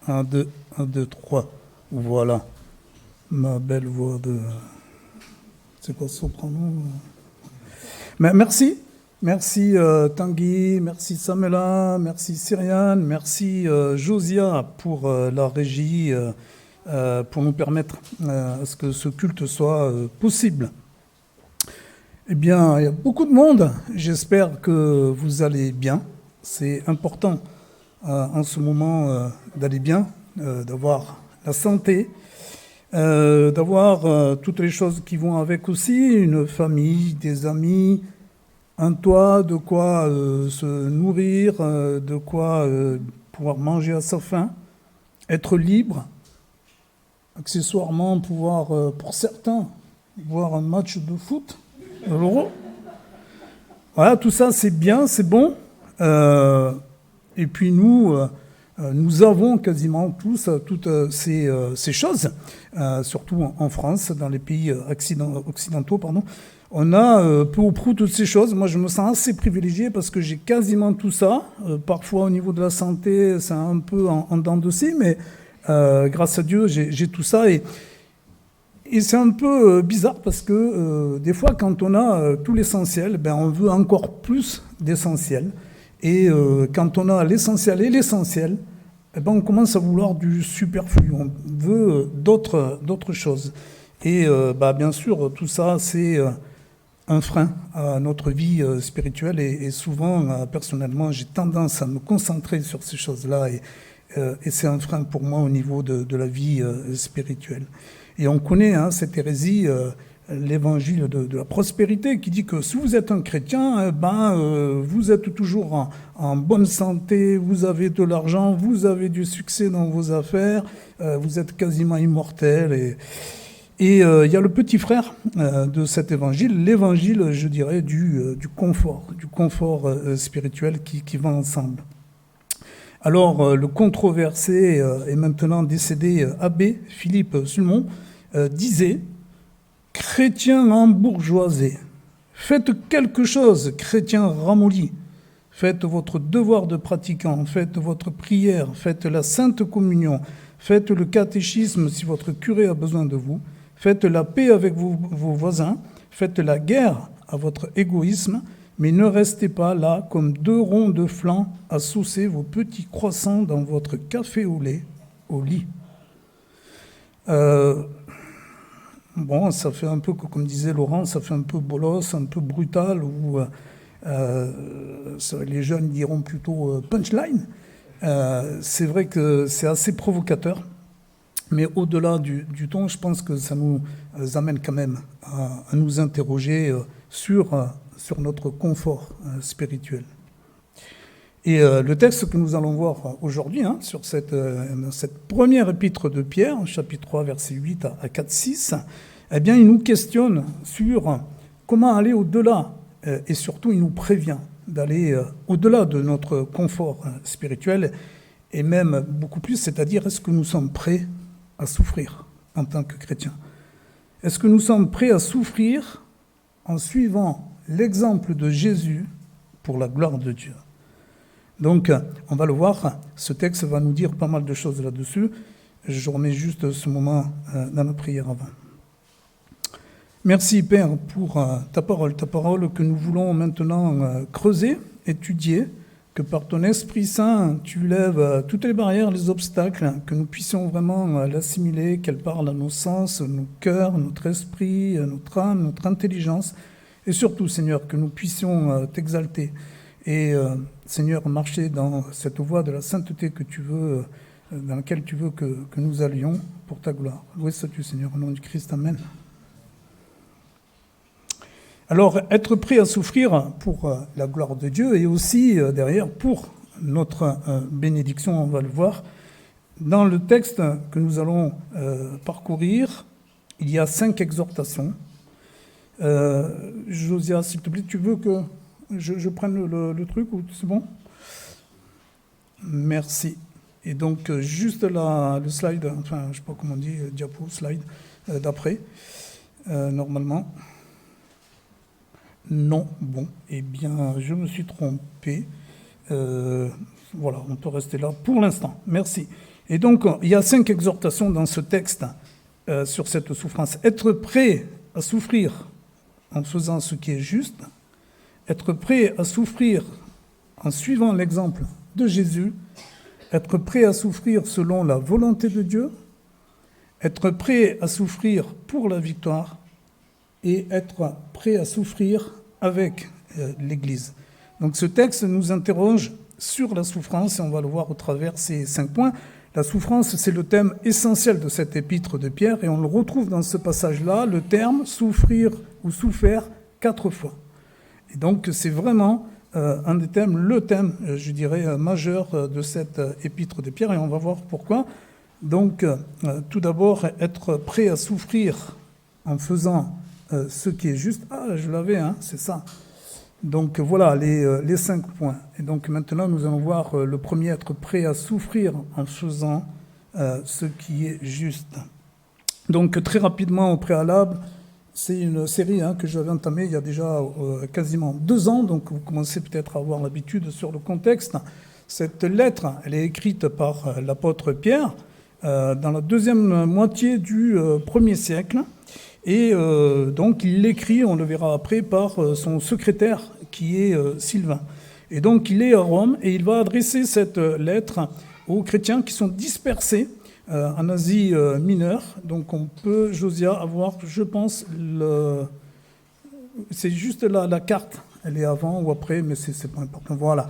Un, deux, un, deux, trois. Voilà. Ma belle voix de... C'est quoi, soprano? Mais merci. Merci Tanguy, merci Samela, merci Cyriane, merci Josia pour la régie, pour nous permettre à ce que ce culte soit possible. Eh bien, il y a beaucoup de monde. J'espère que vous allez bien. C'est important en ce moment d'aller bien, d'avoir la santé, d'avoir toutes les choses qui vont avec aussi, une famille, des amis, un toit, de quoi se nourrir, de quoi pouvoir manger à sa faim, être libre, accessoirement pouvoir, pour certains, voir un match de foot, de l'Euro. Voilà, tout ça c'est bien, c'est bon. Et puis nous avons quasiment tous toutes ces choses, surtout en France, dans les pays occidentaux, pardon. On a peu ou prou toutes ces choses. Moi, je me sens assez privilégié parce que j'ai quasiment tout ça. Parfois, au niveau de la santé, c'est un peu en dents de scie, mais grâce à Dieu, j'ai tout ça. Et c'est un peu bizarre parce que des fois, quand on a tout l'essentiel, ben, on veut encore plus d'essentiel. Et quand on a l'essentiel et l'essentiel, eh ben, on commence à vouloir du superflu. On veut d'autres choses. Et bah, bien sûr, tout ça, c'est un frein à notre vie spirituelle. Et souvent, personnellement, j'ai tendance à me concentrer sur ces choses-là. Et c'est un frein pour moi au niveau de la vie spirituelle. Et on connaît cette hérésie, l'évangile de la prospérité, qui dit que si vous êtes un chrétien, vous êtes toujours en bonne santé, vous avez de l'argent, vous avez du succès dans vos affaires, vous êtes quasiment immortel. Et il y a le petit frère de cet évangile, l'évangile, je dirais, du confort spirituel qui va ensemble. Alors, le controversé et maintenant décédé abbé Philippe Sulmon disait « Chrétiens embourgeoisés, faites quelque chose, chrétiens ramollis, faites votre devoir de pratiquant, faites votre prière, faites la sainte communion, faites le catéchisme si votre curé a besoin de vous, faites la paix avec vos voisins, faites la guerre à votre égoïsme, mais ne restez pas là comme deux ronds de flanc à saucer vos petits croissants dans votre café au lait, au lit. » Bon, ça fait un peu, comme disait Laurent, ça fait un peu bolos, un peu brutal, ou les jeunes diront plutôt punchline. C'est vrai que c'est assez provocateur, mais au-delà du ton, je pense que ça nous amène quand même à nous interroger sur notre confort spirituel. Et le texte que nous allons voir aujourd'hui, sur cette première épître de Pierre, chapitre 3, versets 8 à 4-6, eh bien, il nous questionne sur comment aller au-delà, et surtout, il nous prévient d'aller au-delà de notre confort spirituel, et même beaucoup plus, c'est-à-dire, est-ce que nous sommes prêts à souffrir en tant que chrétiens? Est-ce que nous sommes prêts à souffrir en suivant l'exemple de Jésus pour la gloire de Dieu? Donc, on va le voir, ce texte va nous dire pas mal de choses là-dessus. Je remets juste ce moment dans la prière avant. Merci Père pour ta parole que nous voulons maintenant creuser, étudier, que par ton Esprit Saint, tu lèves toutes les barrières, les obstacles, que nous puissions vraiment l'assimiler, qu'elle parle à nos sens, nos cœurs, notre esprit, notre âme, notre intelligence, et surtout, Seigneur, que nous puissions t'exalter et, Seigneur, marcher dans cette voie de la sainteté que tu veux, dans laquelle tu veux que nous allions pour ta gloire. Loué sois-tu, Seigneur, au nom du Christ. Amen. Alors, être prêt à souffrir pour la gloire de Dieu et aussi, derrière, pour notre bénédiction, on va le voir. Dans le texte que nous allons parcourir, il y a 5 exhortations. Josia, s'il te plaît, tu veux que je prenne le truc ou c'est bon? Merci. Et donc, juste le slide, enfin, je ne sais pas comment on dit, diapo, slide, d'après, normalement. Non, bon, eh bien, je me suis trompé. Voilà, on peut rester là pour l'instant. Merci. Et donc, il y a 5 exhortations dans ce texte sur cette souffrance. Être prêt à souffrir en faisant ce qui est juste, être prêt à souffrir en suivant l'exemple de Jésus, être prêt à souffrir selon la volonté de Dieu, être prêt à souffrir pour la victoire et être prêt à souffrir avec l'Église. Donc ce texte nous interroge sur la souffrance et on va le voir au travers ces 5 points. La souffrance, c'est le thème essentiel de cette épître de Pierre et on le retrouve dans ce passage-là, le terme souffrir ou souffert 4 fois. Et donc c'est vraiment un des thèmes, le thème, je dirais, majeur de cette épître de Pierre et on va voir pourquoi. Donc tout d'abord, être prêt à souffrir en faisant ce qui est juste. Ah, je l'avais, c'est ça. Donc voilà les 5 points. Et donc maintenant, nous allons voir le premier, être prêt à souffrir en faisant ce qui est juste. Donc très rapidement au préalable, c'est une série que j'avais entamée il y a déjà quasiment 2 ans, donc vous commencez peut-être à avoir l'habitude sur le contexte. Cette lettre, elle est écrite par l'apôtre Pierre dans la deuxième moitié du 1er siècle. Et donc il l'écrit, on le verra après, par son secrétaire qui est Sylvain. Et donc il est à Rome et il va adresser cette lettre aux chrétiens qui sont dispersés en Asie mineure. Donc on peut, Josia, avoir, je pense, c'est juste la carte, elle est avant ou après, mais c'est pas important. Voilà.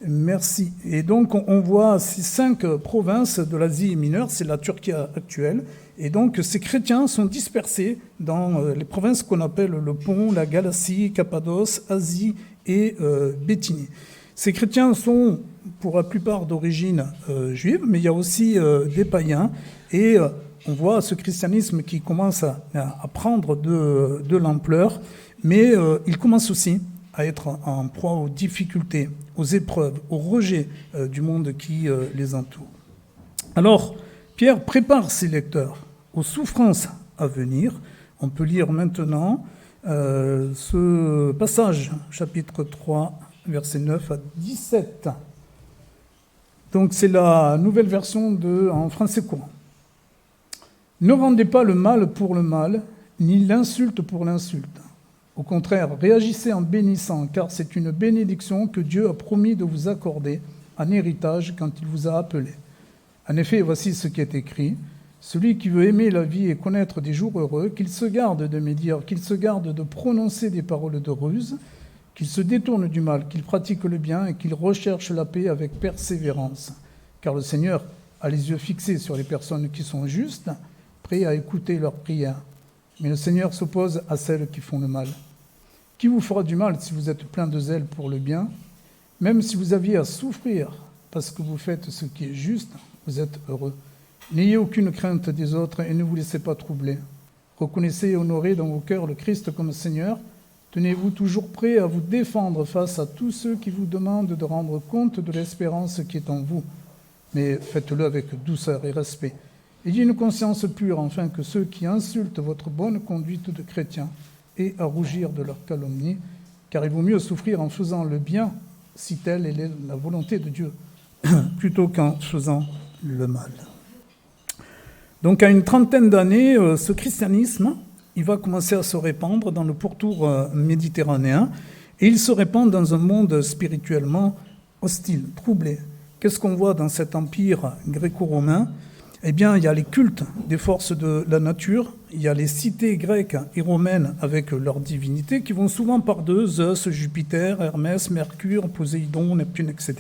Merci. Et donc on voit ces 5 provinces de l'Asie mineure, c'est la Turquie actuelle. Et donc ces chrétiens sont dispersés dans les provinces qu'on appelle le Pont, la Galatie, Cappadoce, Asie et Bithynie. Ces chrétiens sont pour la plupart d'origine juive, mais il y a aussi des païens. Et on voit ce christianisme qui commence à prendre de l'ampleur, mais il commence aussi à être en proie aux difficultés, aux épreuves, au rejet du monde qui les entoure. Alors, Pierre prépare ses lecteurs aux souffrances à venir. On peut lire maintenant ce passage, chapitre 3, versets 9 à 17. Donc c'est la nouvelle version en français courant. Ne rendez pas le mal pour le mal, ni l'insulte pour l'insulte. Au contraire, réagissez en bénissant, car c'est une bénédiction que Dieu a promis de vous accorder en héritage quand il vous a appelé. En effet, voici ce qui est écrit. Celui qui veut aimer la vie et connaître des jours heureux, qu'il se garde de médire, qu'il se garde de prononcer des paroles de ruse, qu'il se détourne du mal, qu'il pratique le bien et qu'il recherche la paix avec persévérance. Car le Seigneur a les yeux fixés sur les personnes qui sont justes, prêts à écouter leurs prières. Mais le Seigneur s'oppose à celles qui font le mal. Qui vous fera du mal si vous êtes plein de zèle pour le bien? Même si vous aviez à souffrir parce que vous faites ce qui est juste, vous êtes heureux. N'ayez aucune crainte des autres et ne vous laissez pas troubler. Reconnaissez et honorez dans vos cœurs le Christ comme Seigneur. Tenez-vous toujours prêts à vous défendre face à tous ceux qui vous demandent de rendre compte de l'espérance qui est en vous. Mais faites-le avec douceur et respect. Ayez une conscience pure, afin que ceux qui insultent votre bonne conduite de chrétien aient à rougir de leur calomnie, car il vaut mieux souffrir en faisant le bien, si telle est la volonté de Dieu, plutôt qu'en faisant le mal. Donc à une trentaine d'années, ce christianisme, il va commencer à se répandre dans le pourtour méditerranéen, et il se répand dans un monde spirituellement hostile, troublé. Qu'est-ce qu'on voit dans cet empire gréco-romain ? Eh bien, il y a les cultes des forces de la nature, il y a les cités grecques et romaines avec leurs divinités qui vont souvent par deux, Zeus, Jupiter, Hermès, Mercure, Poséidon, Neptune, etc.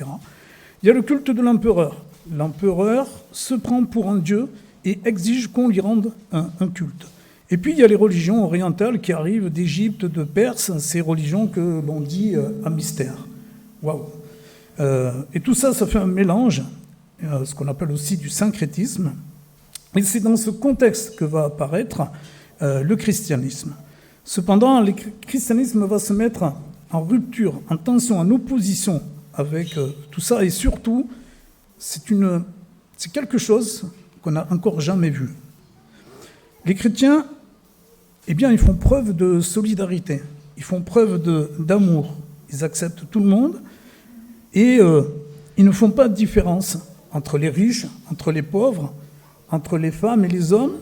Il y a le culte de l'empereur. L'empereur se prend pour un dieu et exige qu'on lui rende un culte. Et puis, il y a les religions orientales qui arrivent d'Égypte, de Perse, ces religions que l'on dit à mystère. Waouh! Et tout ça, ça fait un mélange, ce qu'on appelle aussi du syncrétisme. Et c'est dans ce contexte que va apparaître le christianisme. Cependant, le christianisme va se mettre en rupture, en tension, en opposition avec tout ça. Et surtout, c'est quelque chose qu'on n'a encore jamais vu. Les chrétiens, eh bien, ils font preuve de solidarité, ils font preuve d'amour, ils acceptent tout le monde et ils ne font pas de différence entre les riches, entre les pauvres, entre les femmes et les hommes.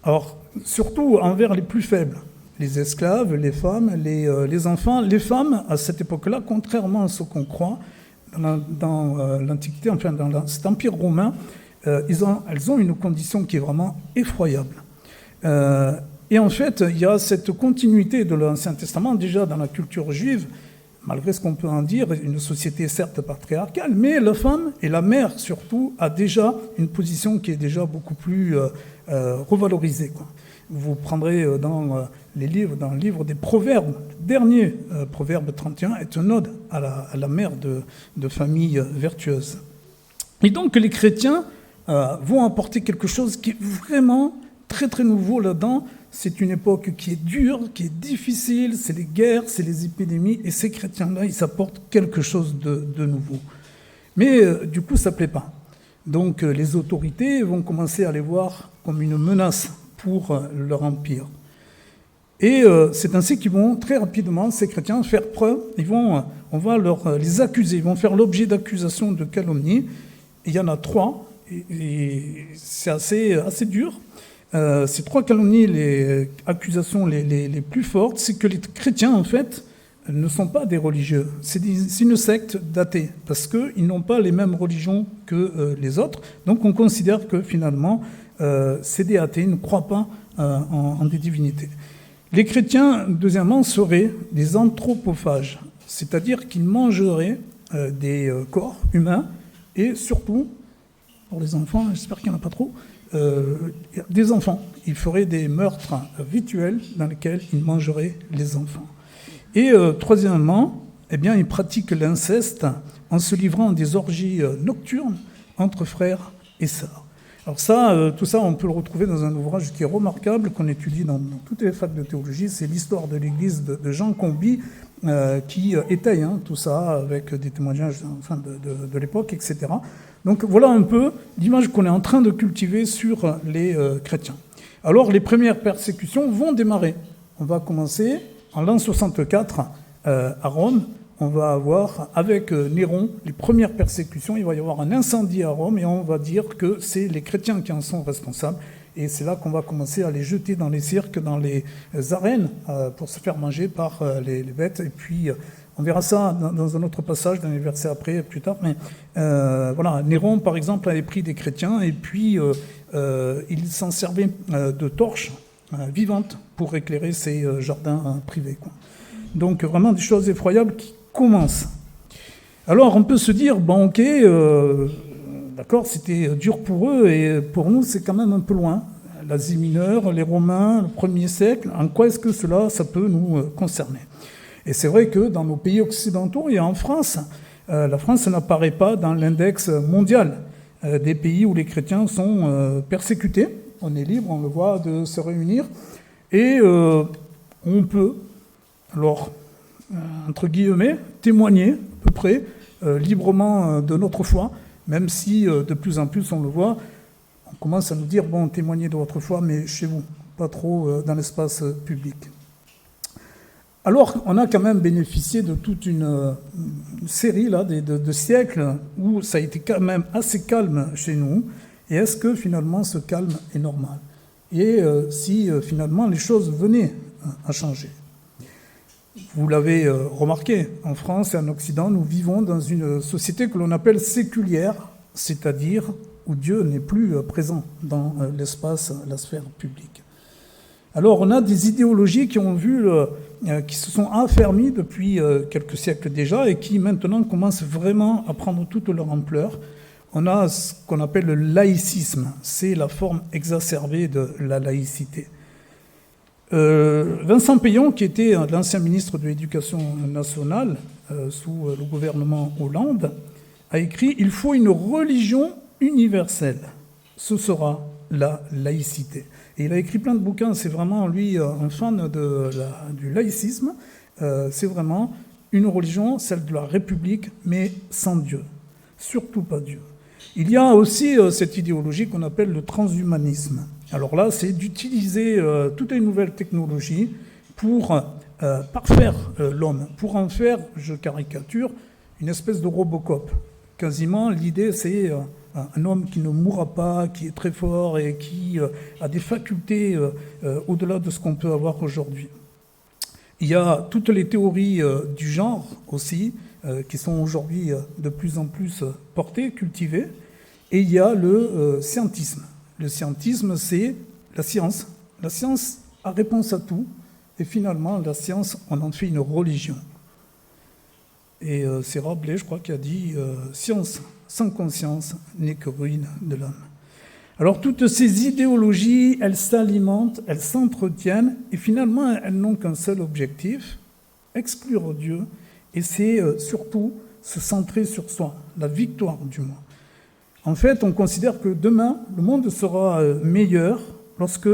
Alors, surtout envers les plus faibles, les esclaves, les femmes, les enfants. Les femmes, à cette époque-là, contrairement à ce qu'on croit, dans l'Antiquité, enfin dans cet empire romain, elles ont une condition qui est vraiment effroyable. Et en fait, il y a cette continuité de l'Ancien Testament, déjà dans la culture juive, malgré ce qu'on peut en dire, une société certes patriarcale, mais la femme, et la mère surtout, a déjà une position qui est déjà beaucoup plus revalorisée, quoi. Vous prendrez dans le livre des Proverbes, le dernier Proverbe 31 est une ode à la mère de famille vertueuse. Et donc les chrétiens vont apporter quelque chose qui est vraiment très très nouveau là-dedans. C'est une époque qui est dure, qui est difficile, c'est les guerres, c'est les épidémies, et ces chrétiens-là, ils apportent quelque chose de nouveau. Mais du coup, ça ne plaît pas. Donc les autorités vont commencer à les voir comme une menace pour leur empire. Et c'est ainsi qu'ils vont très rapidement, ces chrétiens, faire preuve, on va les accuser, ils vont faire l'objet d'accusations de calomnie. Il y en a 3, et c'est assez dur. Ces 3 calomnies, les accusations les plus fortes, c'est que les chrétiens, en fait, ne sont pas des religieux. C'est une secte d'athées, parce qu'ils n'ont pas les mêmes religions que les autres. Donc on considère que finalement, c'est des athées, ils ne croient pas en des divinités. Les chrétiens, deuxièmement, seraient des anthropophages, c'est-à-dire qu'ils mangeraient des corps humains, et surtout, pour les enfants, j'espère qu'il n'y en a pas trop, des enfants. Ils feraient des meurtres rituels dans lesquels ils mangeraient les enfants. Et troisièmement, ils pratiquent l'inceste en se livrant à des orgies nocturnes entre frères et sœurs. Alors ça, tout ça, on peut le retrouver dans un ouvrage qui est remarquable, qu'on étudie dans toutes les facs de théologie, c'est l'histoire de l'Église de Jean Comby, qui étaye tout ça avec des témoignages de l'époque, etc. Donc voilà un peu l'image qu'on est en train de cultiver sur les chrétiens. Alors les premières persécutions vont démarrer. On va commencer en l'an 64 à Rome. On va avoir, avec Néron, les premières persécutions. Il va y avoir un incendie à Rome et on va dire que c'est les chrétiens qui en sont responsables. Et c'est là qu'on va commencer à les jeter dans les cirques, dans les arènes, pour se faire manger par les bêtes. Et puis, on verra ça dans un autre passage, dans les versets après, plus tard. Mais voilà, Néron, par exemple, avait pris des chrétiens et puis il s'en servait de torches vivantes pour éclairer ses jardins privés, quoi. Donc, vraiment des choses effroyables qui commencent. Alors, on peut se dire, bon, ok, d'accord, c'était dur pour eux, et pour nous, c'est quand même un peu loin. L'Asie mineure, les Romains, le 1er siècle, en quoi est-ce que ça peut nous concerner? Et c'est vrai que dans nos pays occidentaux et en France, la France n'apparaît pas dans l'index mondial des pays où les chrétiens sont persécutés. On est libre, on le voit, de se réunir. Et on peut, alors, entre guillemets, témoigner à peu près librement de notre foi, même si de plus en plus on le voit, on commence à nous dire, bon, témoignez de votre foi, mais chez vous, pas trop dans l'espace public. Alors, on a quand même bénéficié de toute une série là, de siècles où ça a été quand même assez calme chez nous. Et est-ce que finalement ce calme est normal? Et si finalement les choses venaient à changer? Vous l'avez remarqué, en France et en Occident, nous vivons dans une société que l'on appelle séculière, c'est-à-dire où Dieu n'est plus présent dans l'espace, la sphère publique. Alors, on a des idéologies qui se sont affermies depuis quelques siècles déjà et qui maintenant commencent vraiment à prendre toute leur ampleur. On a ce qu'on appelle le laïcisme, c'est la forme exacerbée de la laïcité. Vincent Peillon, qui était l'ancien ministre de l'Éducation nationale sous le gouvernement Hollande, a écrit « Il faut une religion universelle, ce sera la laïcité ». Et il a écrit plein de bouquins, c'est vraiment, lui, un fan du laïcisme. C'est vraiment une religion, celle de la République, mais sans Dieu. Surtout pas Dieu. Il y a aussi cette idéologie qu'on appelle le transhumanisme. Alors là, c'est d'utiliser toutes les nouvelles technologies pour parfaire l'homme, pour en faire, je caricature, une espèce de Robocop. Quasiment, l'idée, c'est un homme qui ne mourra pas, qui est très fort et qui a des facultés au-delà de ce qu'on peut avoir aujourd'hui. Il y a toutes les théories du genre aussi, qui sont aujourd'hui de plus en plus portées, cultivées. Et il y a le scientisme. Le scientisme, c'est la science. La science a réponse à tout. Et finalement, la science, on en fait une religion. Et c'est Rabelais, je crois, qui a dit « Science sans conscience n'est que ruine de l'âme ». Alors toutes ces idéologies, elles s'alimentent, elles s'entretiennent, et finalement, elles n'ont qu'un seul objectif, exclure Dieu, et c'est surtout se centrer sur soi, la victoire du moi. En fait, on considère que demain, le monde sera meilleur lorsque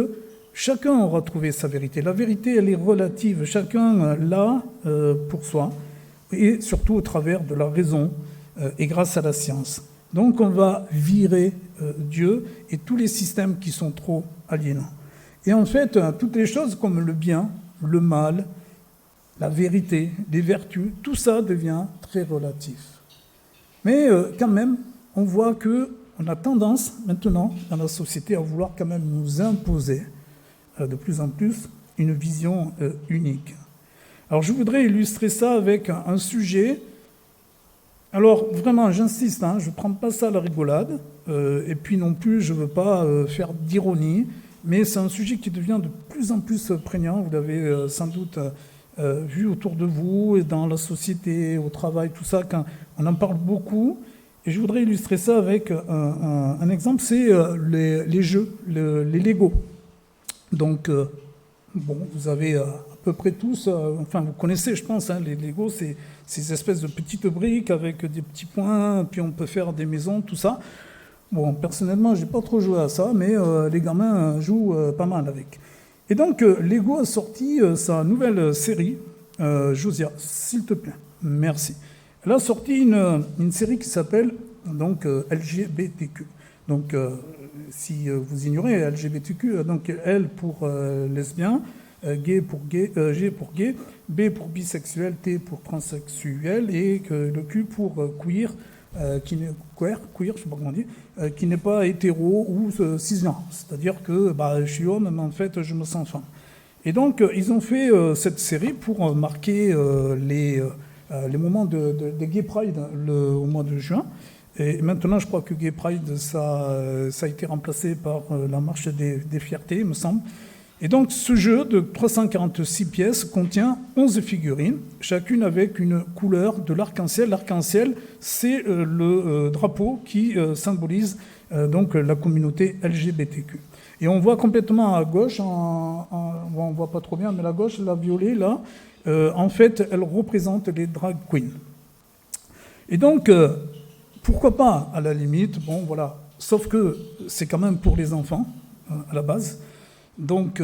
chacun aura trouvé sa vérité. La vérité, elle est relative, chacun l'a pour soi, et surtout au travers de la raison et grâce à la science. Donc on va virer Dieu et tous les systèmes qui sont trop aliénants. Et en fait, toutes les choses comme le bien, le mal, la vérité, les vertus, tout ça devient très relatif. Mais quand même, on voit qu'on a tendance maintenant dans la société à vouloir quand même nous imposer de plus en plus une vision unique. Alors je voudrais illustrer ça avec un sujet. Alors vraiment, j'insiste, je ne prends pas ça à la rigolade, et puis non plus je ne veux pas faire d'ironie, mais c'est un sujet qui devient de plus en plus prégnant. Vous l'avez sans doute vu autour de vous, et dans la société, au travail, tout ça, quand on en parle beaucoup. Et je voudrais illustrer ça avec un exemple, c'est les jeux, les Lego. Donc, vous avez à peu près tous, vous connaissez, je pense, les Lego, c'est ces espèces de petites briques avec des petits points, puis on peut faire des maisons, tout ça. Bon, personnellement, j'ai pas trop joué à ça, mais les gamins jouent pas mal avec. Et donc, Lego a sorti sa nouvelle série. Josia, s'il te plaît, merci. Elle a sorti une série qui s'appelle donc LGBTQ. Donc, si vous ignorez LGBTQ, donc L pour lesbien, gay pour gay, G pour gay, B pour bisexuel, T pour transsexuel et le Q pour queer, queer, je sais pas comment dire, qui n'est pas hétéro ou cisgenre. C'est-à-dire que je suis homme, mais en fait je me sens femme. Et donc ils ont fait cette série pour marquer les moments de Gay Pride au mois de juin. Et maintenant, je crois que Gay Pride, ça a été remplacé par la marche des fiertés, il me semble. Et donc, ce jeu de 346 pièces contient 11 figurines, chacune avec une couleur de l'arc-en-ciel. L'arc-en-ciel, c'est le drapeau qui symbolise donc la communauté LGBTQ. Et on voit complètement à gauche, on voit pas trop bien, mais la gauche, la violet, là, en fait, elle représente les drag queens. Et donc, pourquoi pas, à la limite, voilà. Sauf que c'est quand même pour les enfants, à la base. Donc,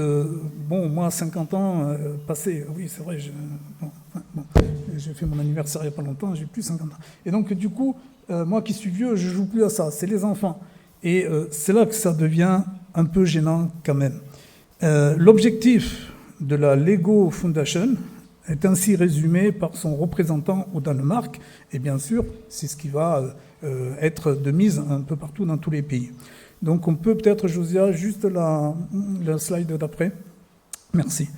moi, à 50 ans, passé, oui, c'est vrai, j'ai fait mon anniversaire il n'y a pas longtemps, j'ai plus 50 ans. Et donc, du coup, moi qui suis vieux, je ne joue plus à ça, c'est les enfants. Et c'est là que ça devient un peu gênant quand même. L'objectif de la Lego Foundation est ainsi résumé par son représentant au Danemark, et bien sûr, c'est ce qui va être de mise un peu partout dans tous les pays. Donc on peut peut-être, Josia, juste la slide d'après. Merci.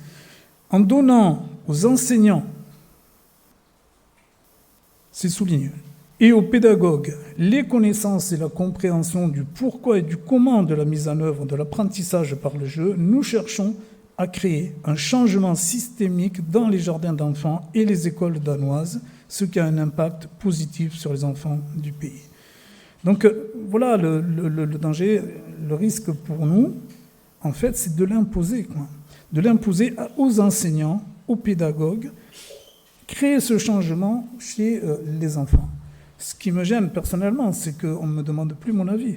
En donnant aux enseignants, c'est souligné, et aux pédagogues les connaissances et la compréhension du pourquoi et du comment de la mise en œuvre de l'apprentissage par le jeu, nous cherchons à créer un changement systémique dans les jardins d'enfants et les écoles danoises, ce qui a un impact positif sur les enfants du pays. Donc voilà le danger, le risque pour nous, en fait, c'est de l'imposer. De l'imposer aux enseignants, aux pédagogues, créer ce changement chez les enfants. Ce qui me gêne personnellement, c'est qu'on ne me demande plus mon avis.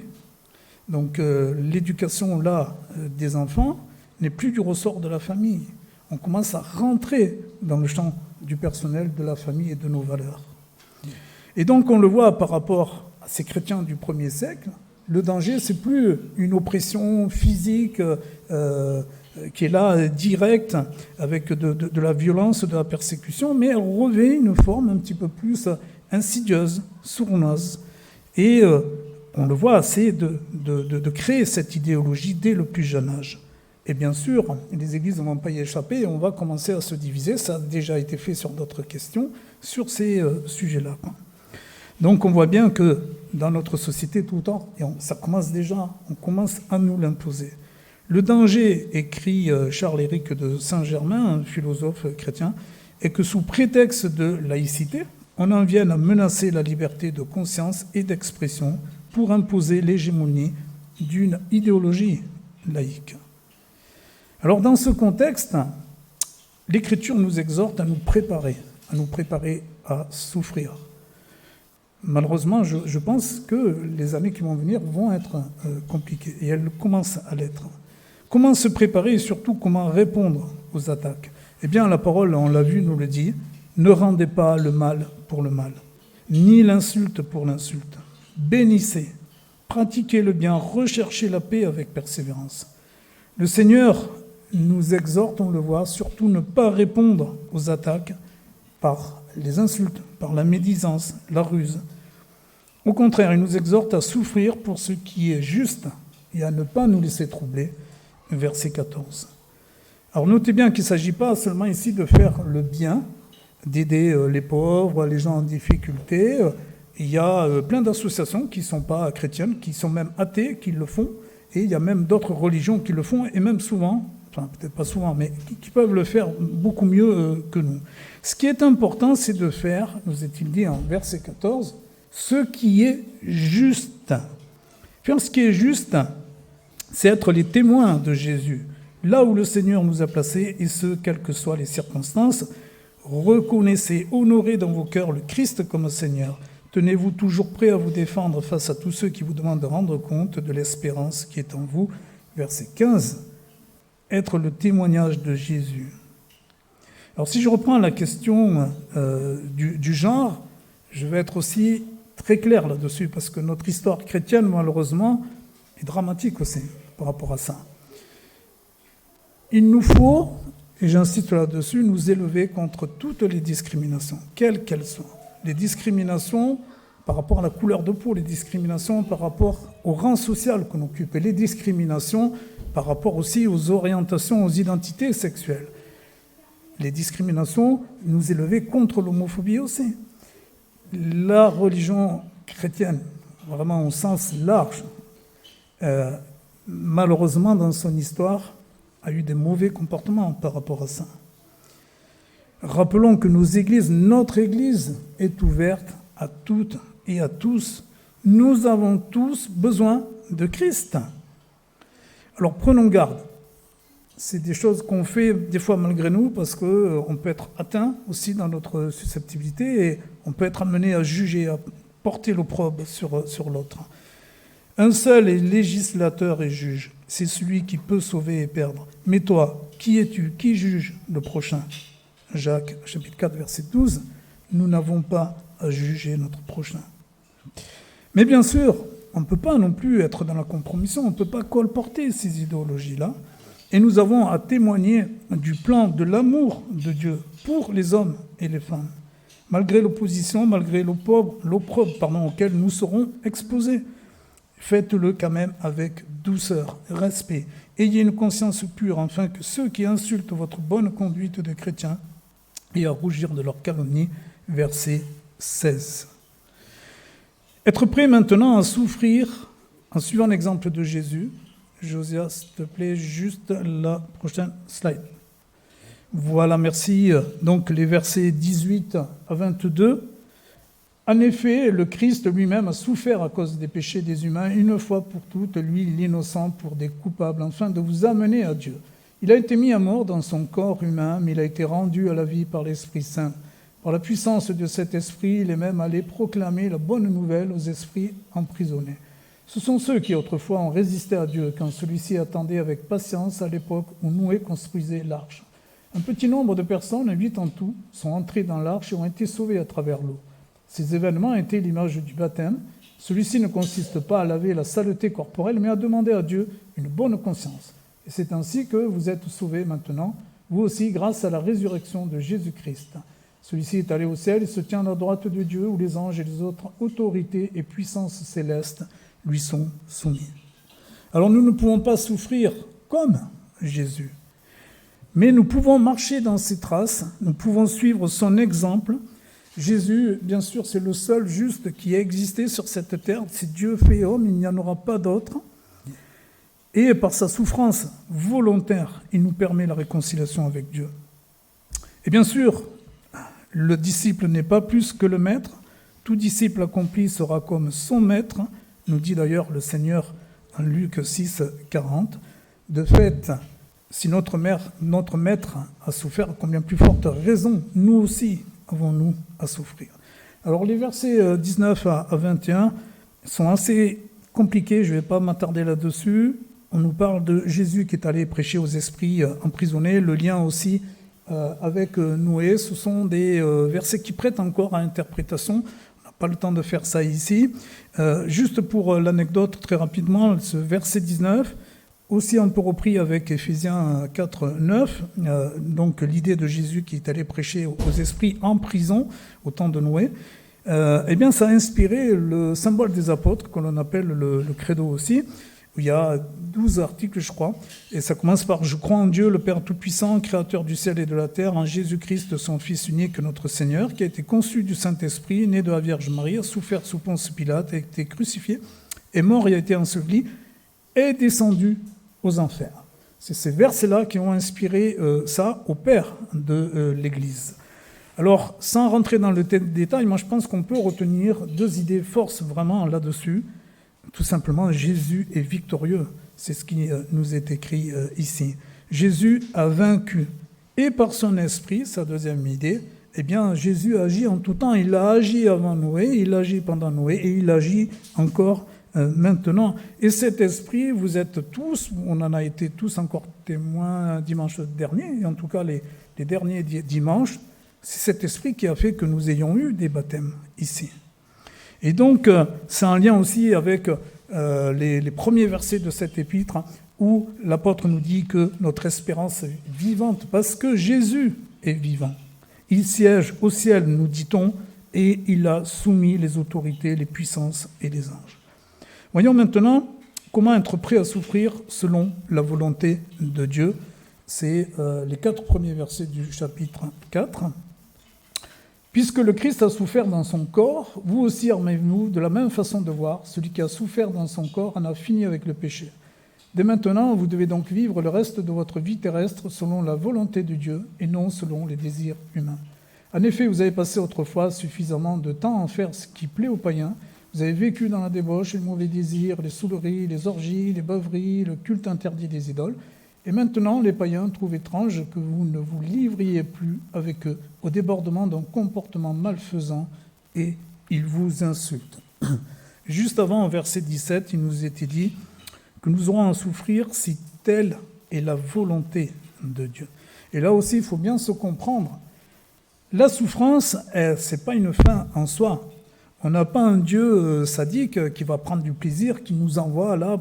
Donc l'éducation là des enfants n'est plus du ressort de la famille. On commence à rentrer dans le champ du personnel, de la famille et de nos valeurs. Et donc on le voit par rapport à ces chrétiens du 1er siècle, le danger, c'est plus une oppression physique qui est là, directe, avec de la violence, de la persécution, mais elle revêt une forme un petit peu plus insidieuse, sournoise. Et on le voit, c'est de créer cette idéologie dès le plus jeune âge. Et bien sûr, les églises ne vont pas y échapper, et on va commencer à se diviser, ça a déjà été fait sur d'autres questions, sur ces sujets-là. Donc on voit bien que dans notre société, tout le temps, et ça commence déjà, on commence à nous l'imposer. Le danger, écrit Charles-Éric de Saint-Germain, un philosophe chrétien, est que sous prétexte de laïcité, on en vienne à menacer la liberté de conscience et d'expression pour imposer l'hégémonie d'une idéologie laïque. Alors dans ce contexte, l'Écriture nous exhorte à nous préparer à souffrir. Malheureusement, je pense que les années qui vont venir vont être compliquées, et elles commencent à l'être. Comment se préparer et surtout comment répondre aux attaques ? Eh bien, la parole, on l'a vu, nous le dit, ne rendez pas le mal pour le mal, ni l'insulte pour l'insulte. Bénissez, pratiquez le bien, recherchez la paix avec persévérance. Le Seigneur nous exhorte, on le voit, surtout ne pas répondre aux attaques par les insultes, par la médisance, la ruse. Au contraire, il nous exhorte à souffrir pour ce qui est juste et à ne pas nous laisser troubler. Verset 14. Alors notez bien qu'il ne s'agit pas seulement ici de faire le bien, d'aider les pauvres, les gens en difficulté. Il y a plein d'associations qui ne sont pas chrétiennes, qui sont même athées, qui le font. Et il y a même d'autres religions qui le font, et même souvent, enfin peut-être pas souvent, mais qui peuvent le faire beaucoup mieux que nous. Ce qui est important, c'est de faire, nous est-il dit en verset 14, ce qui est juste. Faire ce qui est juste, c'est être les témoins de Jésus, là où le Seigneur nous a placés, et ce, quelles que soient les circonstances. Reconnaissez, honorez dans vos cœurs le Christ comme Seigneur. Tenez-vous toujours prêt à vous défendre face à tous ceux qui vous demandent de rendre compte de l'espérance qui est en vous. Verset 15. Être le témoignage de Jésus. Alors si je reprends la question du genre, je vais être aussi très clair là-dessus, parce que notre histoire chrétienne, malheureusement, est dramatique aussi par rapport à ça. Il nous faut, et j'insiste là-dessus, nous élever contre toutes les discriminations, quelles qu'elles soient. Les discriminations par rapport à la couleur de peau, les discriminations par rapport au rang social qu'on occupe, et les discriminations par rapport aussi aux orientations, aux identités sexuelles. Les discriminations, nous élever contre l'homophobie aussi. La religion chrétienne, vraiment au sens large, malheureusement dans son histoire, a eu des mauvais comportements par rapport à ça. Rappelons que nos églises, notre Église est ouverte à toutes et à tous. Nous avons tous besoin de Christ. Alors prenons garde. C'est des choses qu'on fait des fois malgré nous parce qu'on peut être atteint aussi dans notre susceptibilité et on peut être amené à juger, à porter l'opprobre sur l'autre. Un seul est législateur et juge. C'est celui qui peut sauver et perdre. Mais toi, qui es-tu? Qui juge le prochain? Jacques, chapitre 4, verset 12, nous n'avons pas à juger notre prochain. Mais bien sûr, on ne peut pas non plus être dans la compromission, on ne peut pas colporter ces idéologies-là, et nous avons à témoigner du plan de l'amour de Dieu pour les hommes et les femmes, malgré l'opposition, malgré l'opprobre auquel nous serons exposés. Faites-le quand même avec douceur, respect. Ayez une conscience pure, afin que ceux qui insultent votre bonne conduite de chrétiens aient à rougir de leur calomnie. Verset 16. Être prêt maintenant à souffrir en suivant l'exemple de Jésus. Josias, s'il te plaît, juste la prochaine slide. Voilà, merci. Donc les versets 18 à 22. En effet, le Christ lui-même a souffert à cause des péchés des humains, une fois pour toutes, lui l'innocent pour des coupables, afin de vous amener à Dieu. Il a été mis à mort dans son corps humain, mais il a été rendu à la vie par l'Esprit Saint. Par la puissance de cet Esprit, il est même allé proclamer la bonne nouvelle aux esprits emprisonnés. Ce sont ceux qui autrefois ont résisté à Dieu, quand celui-ci attendait avec patience à l'époque où Noé construisait l'arche. Un petit nombre de personnes, 8 en tout, sont entrées dans l'arche et ont été sauvées à travers l'eau. Ces événements étaient l'image du baptême. Celui-ci ne consiste pas à laver la saleté corporelle, mais à demander à Dieu une bonne conscience. Et c'est ainsi que vous êtes sauvés maintenant, vous aussi, grâce à la résurrection de Jésus-Christ. Celui-ci est allé au ciel et se tient à la droite de Dieu, où les anges et les autres autorités et puissances célestes lui sont soumis. Alors nous ne pouvons pas souffrir comme Jésus, mais nous pouvons marcher dans ses traces, nous pouvons suivre son exemple. Jésus, bien sûr, c'est le seul juste qui a existé sur cette terre. C'est Dieu fait homme, il n'y en aura pas d'autre. Et par sa souffrance volontaire, il nous permet la réconciliation avec Dieu. Et bien sûr, le disciple n'est pas plus que le maître. Tout disciple accompli sera comme son maître, nous dit d'ailleurs le Seigneur en Luc 6, 40. De fait, si notre maître a souffert, à combien plus forte raison, nous aussi avons-nous à souffrir. Alors les versets 19 à 21 sont assez compliqués, je ne vais pas m'attarder là-dessus. On nous parle de Jésus qui est allé prêcher aux esprits emprisonnés, le lien aussi avec Noé. Ce sont des versets qui prêtent encore à interprétation. On n'a pas le temps de faire ça ici. Juste pour l'anecdote, très rapidement, ce verset 19, aussi un peu repris avec Éphésiens 4, 9, donc l'idée de Jésus qui est allé prêcher aux esprits en prison au temps de Noé, eh bien ça a inspiré le symbole des apôtres, que l'on appelle le credo aussi, où il y a 12 articles, je crois, et ça commence par « Je crois en Dieu, le Père Tout-Puissant, Créateur du ciel et de la terre, en Jésus-Christ, son Fils unique, notre Seigneur, qui a été conçu du Saint-Esprit, né de la Vierge Marie, a souffert sous Ponce Pilate, a été crucifié, est mort et a été enseveli, est descendu aux enfers. » C'est ces versets-là qui ont inspiré ça au Père de l'Église. Alors, sans rentrer dans le détail, moi je pense qu'on peut retenir deux idées forces vraiment là-dessus. Tout simplement, Jésus est victorieux. C'est ce qui nous est écrit ici. Jésus a vaincu. Et par son esprit, sa deuxième idée, eh bien, Jésus agit en tout temps. Il a agi avant Noé, il agit pendant Noé, et il agit encore maintenant. Et cet esprit, vous êtes tous, on en a été tous encore témoins dimanche dernier, en tout cas les derniers dimanches, c'est cet esprit qui a fait que nous ayons eu des baptêmes ici. Et donc, c'est un lien aussi avec les premiers versets de cet épître où l'apôtre nous dit que notre espérance est vivante parce que Jésus est vivant. Il siège au ciel, nous dit-on, et il a soumis les autorités, les puissances et les anges. Voyons maintenant comment être prêt à souffrir selon la volonté de Dieu. C'est les 4 premiers versets du chapitre 4. Puisque le Christ a souffert dans son corps, vous aussi armez-vous de la même façon de voir. Celui qui a souffert dans son corps en a fini avec le péché. Dès maintenant, vous devez donc vivre le reste de votre vie terrestre selon la volonté de Dieu et non selon les désirs humains. En effet, vous avez passé autrefois suffisamment de temps à en faire ce qui plaît aux païens. Vous avez vécu dans la débauche, les mauvais désirs, les saouleries, les orgies, les beuveries, le culte interdit des idoles. Et maintenant, les païens trouvent étrange que vous ne vous livriez plus avec eux au débordement d'un comportement malfaisant et ils vous insultent. Juste avant, au verset 17, il nous était dit que nous aurons à souffrir si telle est la volonté de Dieu. Et là aussi, il faut bien se comprendre. La souffrance, ce n'est pas une fin en soi. On n'a pas un Dieu sadique qui va prendre du plaisir, qui nous envoie là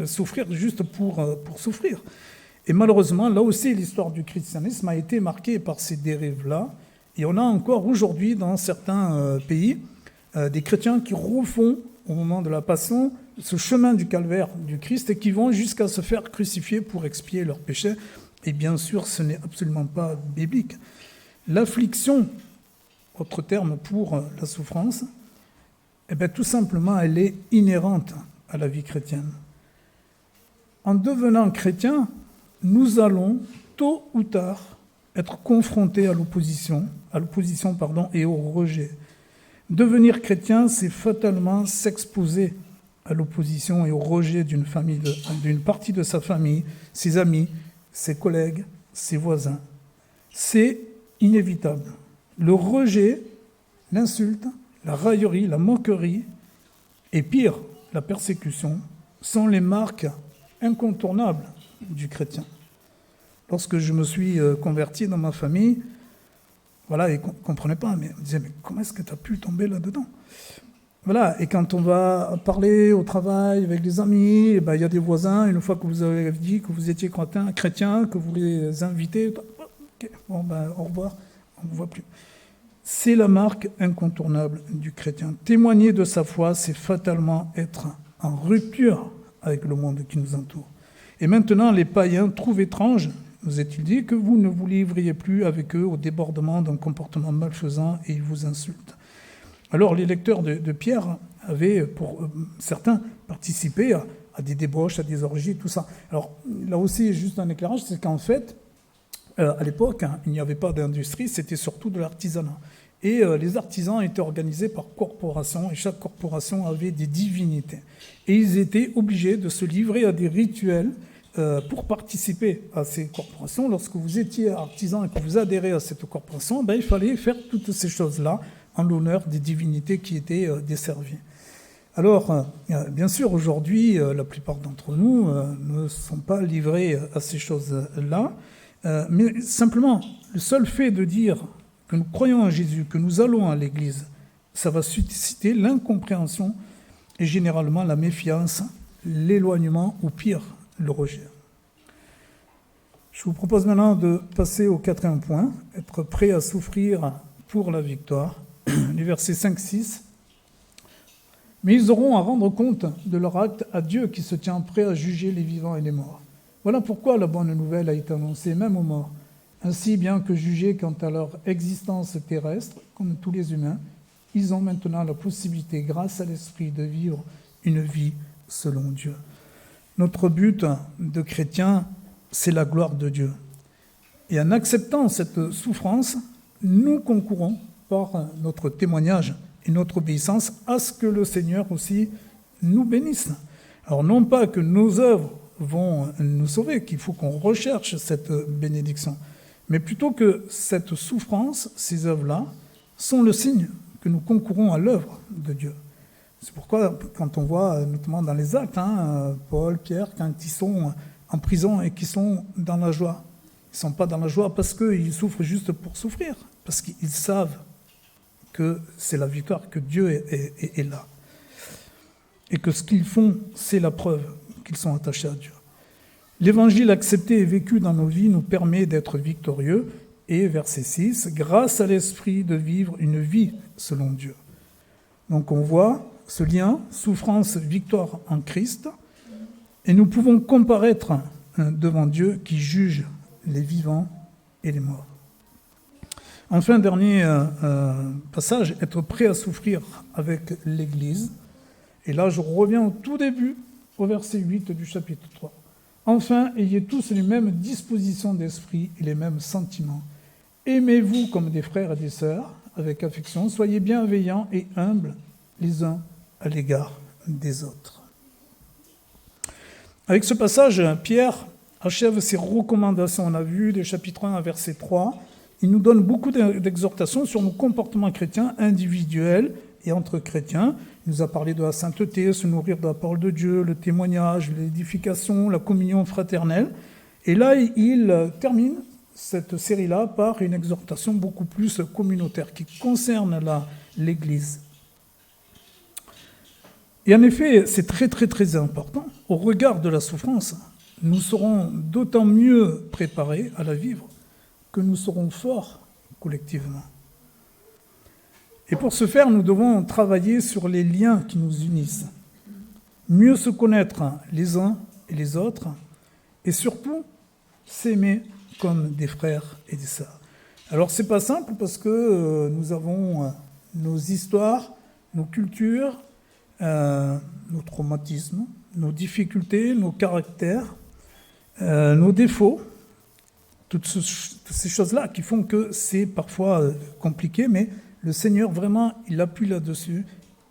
souffrir juste pour souffrir. Et malheureusement, là aussi, l'histoire du christianisme a été marquée par ces dérives-là. Et on a encore aujourd'hui, dans certains pays, des chrétiens qui refont, au moment de la Passion, ce chemin du calvaire du Christ et qui vont jusqu'à se faire crucifier pour expier leurs péchés. Et bien sûr, ce n'est absolument pas biblique. L'affliction, autre terme pour la souffrance, eh bien, tout simplement, elle est inhérente à la vie chrétienne. En devenant chrétien, nous allons, tôt ou tard, être confrontés à l'opposition et au rejet. Devenir chrétien, c'est fatalement s'exposer à l'opposition et au rejet d'une partie de sa famille, ses amis, ses collègues, ses voisins. C'est inévitable. Le rejet, l'insulte, la raillerie, la moquerie, et pire, la persécution, sont les marques incontournables du chrétien. Lorsque je me suis converti dans ma famille, voilà, ils ne comprenaient pas, mais ils disaient, mais comment est-ce que tu as pu tomber là-dedans ? Voilà, et quand on va parler au travail avec des amis, eh ben, il y a des voisins, une fois que vous avez dit que vous étiez chrétien, que vous les invitez, ok, bon, ben, au revoir, on ne voit plus. C'est la marque incontournable du chrétien. Témoigner de sa foi, c'est fatalement être en rupture avec le monde qui nous entoure. Et maintenant, les païens trouvent étrange, nous est-il dit, que vous ne vous livriez plus avec eux au débordement d'un comportement malfaisant et ils vous insultent. Alors, les lecteurs de Pierre avaient, pour certains, participé à des débauches, à des orgies, tout ça. Alors, là aussi, juste un éclairage, c'est qu'en fait, à l'époque, il n'y avait pas d'industrie, c'était surtout de l'artisanat. Et les artisans étaient organisés par corporations, et chaque corporation avait des divinités. Et ils étaient obligés de se livrer à des rituels pour participer à ces corporations. Lorsque vous étiez artisan et que vous adhérez à cette corporation, il fallait faire toutes ces choses-là en l'honneur des divinités qui étaient desservies. Alors, bien sûr, aujourd'hui, la plupart d'entre nous ne sont pas livrés à ces choses-là, mais simplement, le seul fait de dire que nous croyons en Jésus, que nous allons à l'Église, ça va susciter l'incompréhension et généralement la méfiance, l'éloignement ou pire, le rejet. Je vous propose maintenant de passer au 4e point, être prêt à souffrir pour la victoire. Les versets 5-6. Mais ils auront à rendre compte de leur acte à Dieu qui se tient prêt à juger les vivants et les morts. Voilà pourquoi la bonne nouvelle a été annoncée même aux morts. Ainsi, bien que jugés quant à leur existence terrestre, comme tous les humains, ils ont maintenant la possibilité, grâce à l'Esprit, de vivre une vie selon Dieu. Notre but de chrétien, c'est la gloire de Dieu. Et en acceptant cette souffrance, nous concourons par notre témoignage et notre obéissance à ce que le Seigneur aussi nous bénisse. Alors non pas que nos œuvres vont nous sauver, qu'il faut qu'on recherche cette bénédiction, mais plutôt que cette souffrance, ces œuvres-là, sont le signe que nous concourons à l'œuvre de Dieu. C'est pourquoi, quand on voit, notamment dans les actes, Paul, Pierre, quand ils sont en prison et qu'ils sont dans la joie, ils ne sont pas dans la joie parce qu'ils souffrent juste pour souffrir, parce qu'ils savent que c'est la victoire, que Dieu est là. Et que ce qu'ils font, c'est la preuve qu'ils sont attachés à Dieu. L'évangile accepté et vécu dans nos vies nous permet d'être victorieux. Et verset 6, grâce à l'Esprit de vivre une vie selon Dieu. Donc on voit ce lien, souffrance, victoire en Christ. Et nous pouvons comparaître devant Dieu qui juge les vivants et les morts. Enfin, dernier passage, être prêt à souffrir avec l'Église. Et là, je reviens au tout début, au verset 8 du chapitre 3. Enfin, ayez tous les mêmes dispositions d'esprit et les mêmes sentiments. Aimez-vous comme des frères et des sœurs, avec affection. Soyez bienveillants et humbles les uns à l'égard des autres. Avec ce passage, Pierre achève ses recommandations. On a vu des chapitres 1 à verset 3. Il nous donne beaucoup d'exhortations sur nos comportements chrétiens individuels et entre chrétiens. Il nous a parlé de la sainteté, se nourrir de la parole de Dieu, le témoignage, l'édification, la communion fraternelle. Et là, il termine cette série-là par une exhortation beaucoup plus communautaire qui concerne l'Église. Et en effet, c'est très très très important. Au regard de la souffrance, nous serons d'autant mieux préparés à la vivre que nous serons forts collectivement. Et pour ce faire, nous devons travailler sur les liens qui nous unissent, mieux se connaître les uns et les autres, et surtout s'aimer comme des frères et des sœurs. Alors c'est pas simple parce que nous avons nos histoires, nos cultures, nos traumatismes, nos difficultés, nos caractères, nos défauts, toutes ces choses-là qui font que c'est parfois compliqué, mais le Seigneur vraiment, il appuie là-dessus,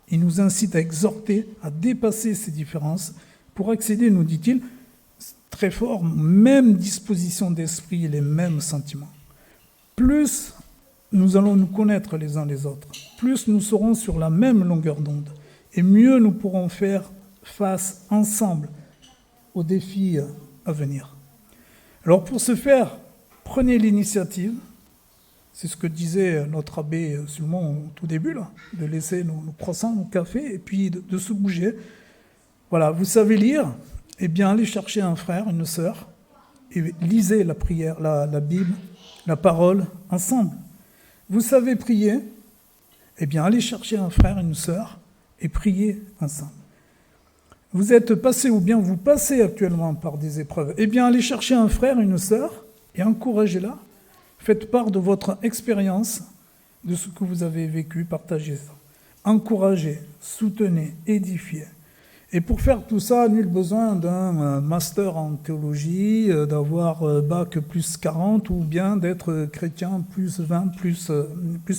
il nous incite à exhorter, à dépasser ces différences pour accéder, nous dit-il, très fort, même disposition d'esprit et les mêmes sentiments. Plus nous allons nous connaître les uns les autres, plus nous serons sur la même longueur d'onde, et mieux nous pourrons faire face ensemble aux défis à venir. Alors pour ce faire, prenez l'initiative. C'est ce que disait notre abbé Sulmon au tout début, là, de laisser nos croissants, nos cafés, et puis de se bouger. Voilà, vous savez lire, eh bien allez chercher un frère, une sœur, et lisez la prière, la Bible, la parole, ensemble. Vous savez prier? Eh bien, allez chercher un frère, une sœur, et priez ensemble. Vous êtes passé ou bien vous passez actuellement par des épreuves. Eh bien, allez chercher un frère, une sœur, et encouragez-la. Faites part de votre expérience, de ce que vous avez vécu, partagez ça. Encouragez, soutenez, édifiez. Et pour faire tout ça, nul besoin d'un master en théologie, d'avoir bac plus 40 ou bien d'être chrétien plus 20, plus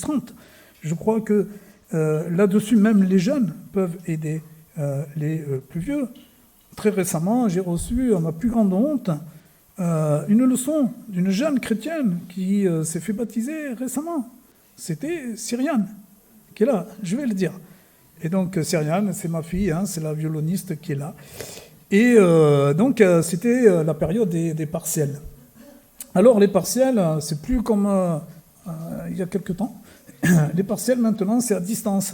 30. Je crois que là-dessus, même les jeunes peuvent aider les plus vieux. Très récemment, j'ai reçu, à ma plus grande honte, une leçon d'une jeune chrétienne qui s'est fait baptiser récemment. C'était Cyriane, qui est là, je vais le dire. Et donc, Cyriane, c'est ma fille, hein, c'est la violoniste qui est là. Et donc, c'était la période des partiels. Alors, les partiels, c'est plus comme il y a quelque temps. Les partiels, maintenant, c'est à distance.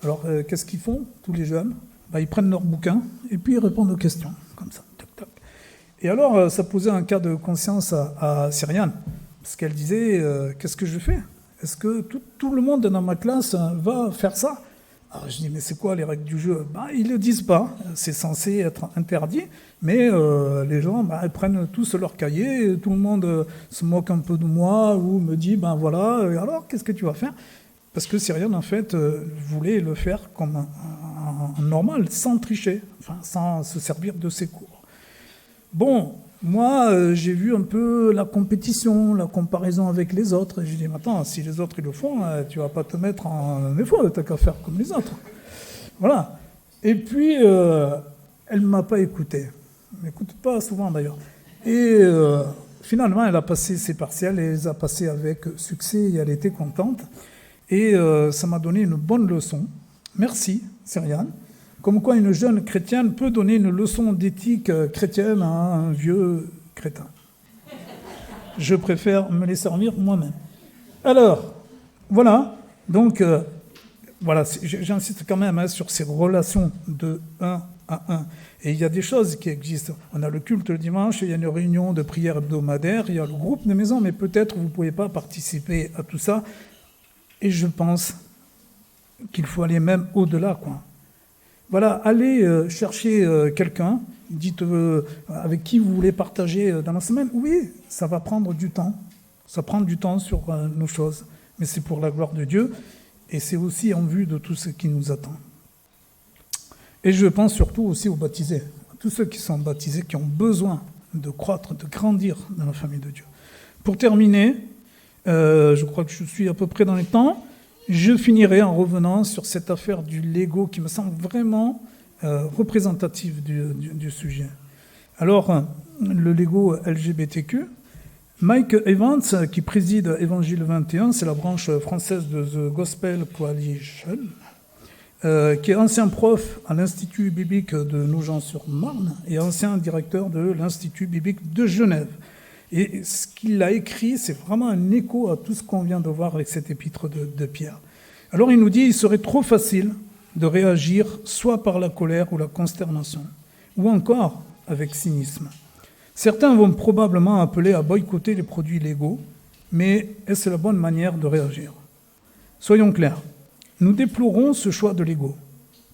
Alors, qu'est-ce qu'ils font, tous les jeunes? Ils prennent leur bouquin et puis ils répondent aux questions, comme ça. Toc, toc. Et alors, ça posait un cas de conscience à Cyriane, parce qu'elle disait, qu'est-ce que je fais? Est-ce que tout le monde dans ma classe va faire ça? Alors je dis, mais c'est quoi les règles du jeu? Ils ne le disent pas, c'est censé être interdit, mais les gens ils prennent tous leur cahier, tout le monde se moque un peu de moi ou me dit, voilà, alors qu'est-ce que tu vas faire? Parce que Cyriane, en fait, voulait le faire comme un normal, sans tricher, sans se servir de ses cours. Bon, moi, j'ai vu un peu la compétition, la comparaison avec les autres. Et j'ai dit, attends, si les autres ils le font, tu vas pas te mettre en effort, t'as qu'à faire comme les autres. Voilà. Et puis, elle ne m'a pas écouté. Elle m'écoute pas souvent d'ailleurs. Et finalement, elle a passé ses partiels et elle les a passés avec succès et elle était contente. Et ça m'a donné une bonne leçon. Merci, Cyriane. Comme quoi une jeune chrétienne peut donner une leçon d'éthique chrétienne à un vieux crétin. Je préfère me les servir moi-même. Alors, voilà. Donc, voilà, j'insiste quand même sur ces relations de 1 à 1. Et il y a des choses qui existent. On a le culte le dimanche, il y a une réunion de prière hebdomadaire, il y a le groupe de maison, mais peut-être vous ne pouvez pas participer à tout ça. Et je pense qu'il faut aller même au-delà, quoi. Voilà, allez chercher quelqu'un, dites avec qui vous voulez partager dans la semaine. Oui, ça va prendre du temps. Ça prend du temps sur nos choses. Mais c'est pour la gloire de Dieu et c'est aussi en vue de tout ce qui nous attend. Et je pense surtout aussi aux baptisés. À tous ceux qui sont baptisés, qui ont besoin de croître, de grandir dans la famille de Dieu. Pour terminer, je crois que je suis à peu près dans les temps. Je finirai en revenant sur cette affaire du Lego qui me semble vraiment représentative du sujet. Alors, le Lego LGBTQ, Mike Evans, qui préside Évangile 21, c'est la branche française de The Gospel Coalition, qui est ancien prof à l'Institut biblique de Nogent-sur-Marne et ancien directeur de l'Institut biblique de Genève. Et ce qu'il a écrit, c'est vraiment un écho à tout ce qu'on vient de voir avec cet épître de Pierre. Alors il nous dit, il serait trop facile de réagir soit par la colère ou la consternation, ou encore avec cynisme. Certains vont probablement appeler à boycotter les produits légaux, mais est-ce la bonne manière de réagir? Soyons clairs, nous déplorons ce choix de l'ego.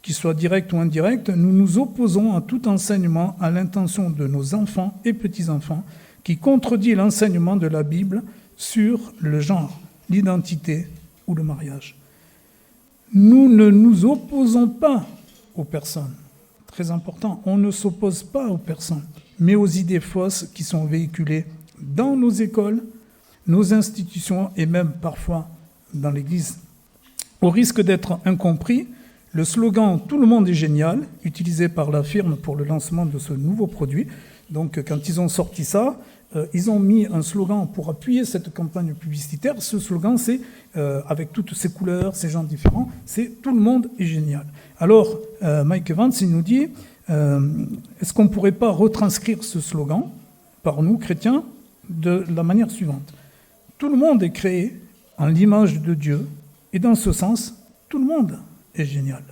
Qu'il soit direct ou indirect, nous nous opposons à tout enseignement à l'intention de nos enfants et petits-enfants qui contredit l'enseignement de la Bible sur le genre, l'identité ou le mariage. Nous ne nous opposons pas aux personnes. Très important, on ne s'oppose pas aux personnes, mais aux idées fausses qui sont véhiculées dans nos écoles, nos institutions et même parfois dans l'Église. Au risque d'être incompris, le slogan « Tout le monde est génial » utilisé par la firme pour le lancement de ce nouveau produit, donc quand ils ont sorti ça, ils ont mis un slogan pour appuyer cette campagne publicitaire. Ce slogan, c'est, avec toutes ces couleurs, ces gens différents, c'est « Tout le monde est génial ». Alors, Mike Evans, il nous dit, est-ce qu'on ne pourrait pas retranscrire ce slogan, par nous, chrétiens, de la manière suivante? Tout le monde est créé en l'image de Dieu, et dans ce sens, tout le monde est génial.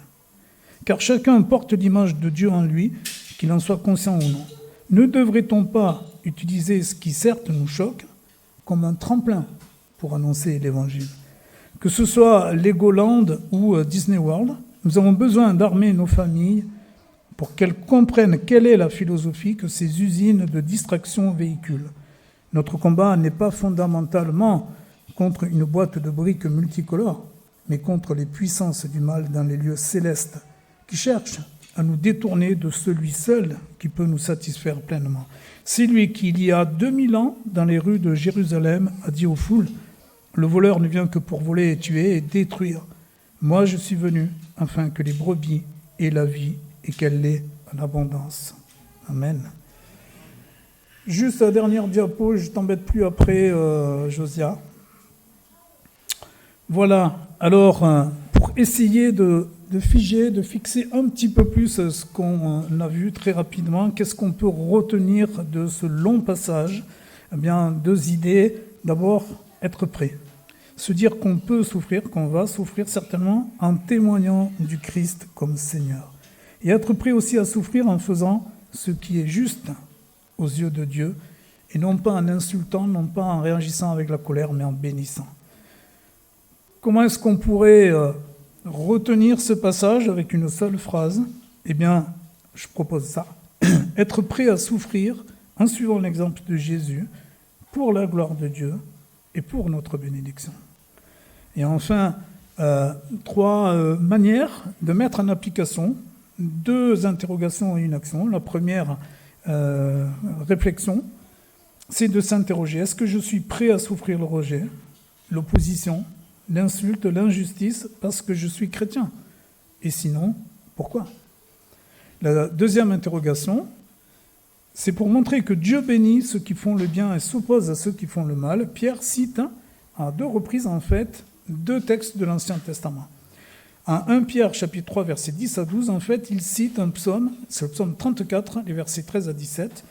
Car chacun porte l'image de Dieu en lui, qu'il en soit conscient ou non. Ne devrait-on pas utiliser ce qui certes nous choque comme un tremplin pour annoncer l'Évangile? Que ce soit Legoland ou Disney World, nous avons besoin d'armer nos familles pour qu'elles comprennent quelle est la philosophie que ces usines de distraction véhiculent. Notre combat n'est pas fondamentalement contre une boîte de briques multicolores, mais contre les puissances du mal dans les lieux célestes qui cherchent à nous détourner de celui seul qui peut nous satisfaire pleinement. C'est lui qui, il y a 2000 ans, dans les rues de Jérusalem, a dit aux foules « Le voleur ne vient que pour voler et tuer et détruire. Moi, je suis venu afin que les brebis aient la vie et qu'elle l'ait en abondance. » Amen. Juste la dernière diapo, je ne t'embête plus après, Josia. Voilà, alors, pour essayer de fixer un petit peu plus ce qu'on a vu très rapidement, qu'est-ce qu'on peut retenir de ce long passage? Eh bien, 2 idées. D'abord, être prêt. Se dire qu'on peut souffrir, qu'on va souffrir certainement, en témoignant du Christ comme Seigneur. Et être prêt aussi à souffrir en faisant ce qui est juste aux yeux de Dieu, et non pas en insultant, non pas en réagissant avec la colère, mais en bénissant. Comment est-ce qu'on pourrait retenir ce passage avec une seule phrase? Eh bien, je propose ça. Être prêt à souffrir en suivant l'exemple de Jésus pour la gloire de Dieu et pour notre bénédiction. Et enfin, 3 manières de mettre en application 2 interrogations et une action. La première réflexion, c'est de s'interroger. Est-ce que je suis prêt à souffrir le rejet, l'opposition, l'insulte, l'injustice, parce que je suis chrétien? Et sinon, pourquoi? La deuxième interrogation, c'est pour montrer que Dieu bénit ceux qui font le bien et s'oppose à ceux qui font le mal. Pierre cite à 2 reprises, en fait, 2 textes de l'Ancien Testament. En 1 Pierre, chapitre 3, versets 10 à 12, en fait, il cite un psaume, c'est le psaume 34, les versets 13 à 17.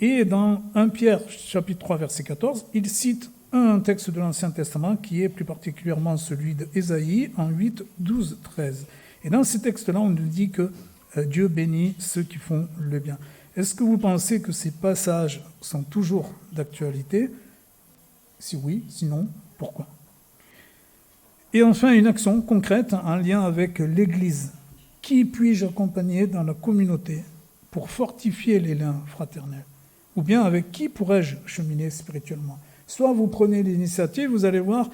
Et dans 1 Pierre, chapitre 3, verset 14, il cite un texte de l'Ancien Testament qui est plus particulièrement celui d'Ésaïe en 8, 12, 13. Et dans ces textes-là, on nous dit que Dieu bénit ceux qui font le bien. Est-ce que vous pensez que ces passages sont toujours d'actualité? Si oui, sinon, pourquoi? Et enfin, une action concrète en lien avec l'Église. Qui puis-je accompagner dans la communauté pour fortifier les liens fraternels? Ou bien avec qui pourrais-je cheminer spirituellement? Soit vous prenez l'initiative, vous allez voir,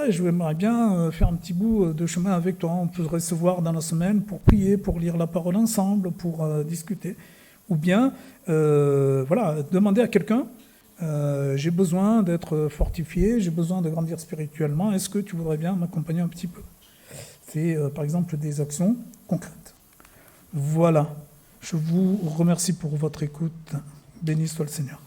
je aimerais bien faire un petit bout de chemin avec toi, on peut se recevoir dans la semaine pour prier, pour lire la parole ensemble, pour discuter. Ou bien, demander à quelqu'un, j'ai besoin d'être fortifié, j'ai besoin de grandir spirituellement, est-ce que tu voudrais bien m'accompagner un petit peu? C'est par exemple des actions concrètes. Voilà, je vous remercie pour votre écoute. Béni soit le Seigneur.